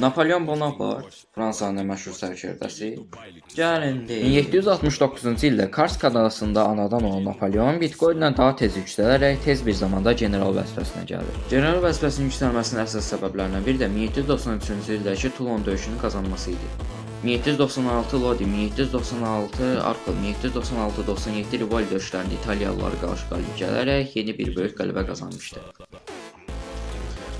Napoleon Bonaparte, Fransanın məşhur sərkərdəsi, gəlindi. 1769-cu ildə Karsk adasında anadan olan Napoleon Bitcoin-lə daha tez yüksələrək tez bir zamanda general vəzifəsinə gəlir. General vəzifəsinin yüksəlməsinin əsas səbəblərindən biri də 1793-cü ildəki Toulon döyüşünün qazanması idi. 1796 Lodi, 1796 Arco, 1796-97 Rivoli döyüşlərində İtaliyalılar qarşı qalib gələrək yeni bir böyük qələbə qazanmışdı.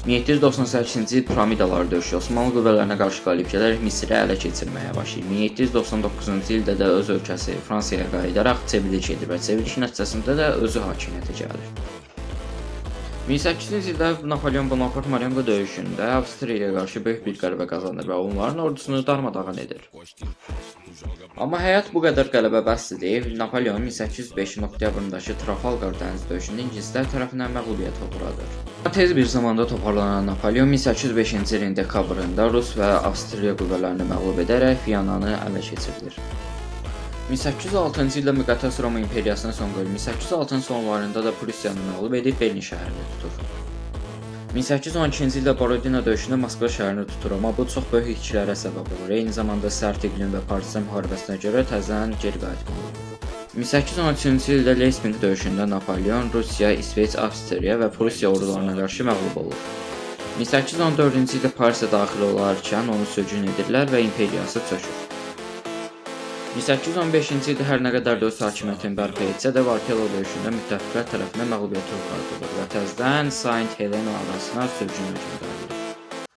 1798-ci il Piramidalar döyüşü Osmanlı qüvvələrinə qarşı qalib gələrək Misri ələ keçirməyə başlayır. 1799-cu ildə də öz ölkəsi Fransaya qayıdaraq çevriliş edir və çevriliş nəticəsində də özü hakimiyyətə gəlir. 1800-cü ildə Napoleon Bonaparte Marengo döyüşündə Avstriyaya qarşı böyük bir qələbə qazanır və onların ordusunu darmadağın edir. Amma həyat bu qədər qələbə bəsdir deyib, Napoleon 1805-in oktyabrındakı Trafalgar dəniz döyüşündə ingilislər tərəfindən məğlubiyyətə uğradır. Tez bir zamanda toparlanan Napoleon 1805-ci ilin dekabrında Rus və Avstriya qüvvələrini məğlub edərək Viyananı ələ keçirilir. 1806-cı ildə müqəddəs Roma imperiyasına son qoyulur. 1806-cı sonlarında da Prussiyanı məğlub edib Berlin şəhərini tutur. 1812-ci ildə Borodina döyüşündə Moskva şəhərini tutur, amma bu çox böyük itkilərə səbəb olur. Eyni zamanda sərt iqlim və partisan müharibəsinə görə təzədən geri qayıtmalı olur. 1813-cü ildə Leipzig döyüşündə Napoleon Rusiya, İsveç, Avstriya və Prussiya ordularına qarşı məğlub olur. 1814-cü ildə Parisə daxil olarkən onu sürgün edirlər və imperiyası çökür. 1815-ci ildə hər nə qədər də öz hakimiyyətini bərpa etsə də Varkelo döyüşündə müttəfiqlər tərəfindən məğlubiyyətə uğradılır və təzədən Saint Helena adasına sürgün hökmü.